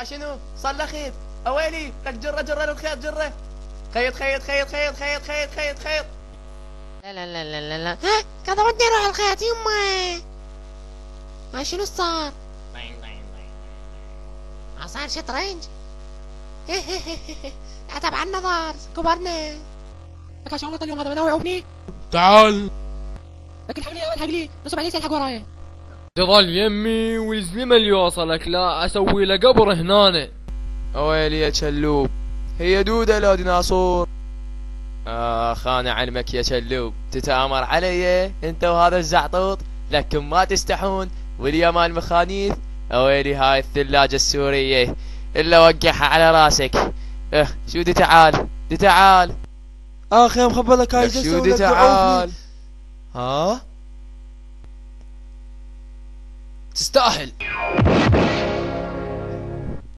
شنو صار له خيط. اويلي لك جره جره الخيط جره. خيط خيط خيط خيط خيط خيط خيط خيط. لا لا لا لا لا لا ها كان ودي اروح الخيط يمه. ما شنو صار؟ صار شطرنج. لا طبعا نظر كبرنا. لك شغلة اليوم هذا بناوي عوفني. تعال لك الحق لي الحق لي نصب علي الحق ورايا. تظل يمي والزلمة اللي وصلك لا اسوي له قبر هنا. اويلي يا شلوب، هي دودة لا ديناصور. انا علمك يا شلوب، تتآمر علي انت وهذا الزعطوط، لكن ما تستحون واليا مال مخانيث. اويلي هاي الثلاجة السورية الا وقعها على راسك. شو دي تعال دي تعال. اخ يا مخبلك هاي شو دي تعال. ها تستاهل.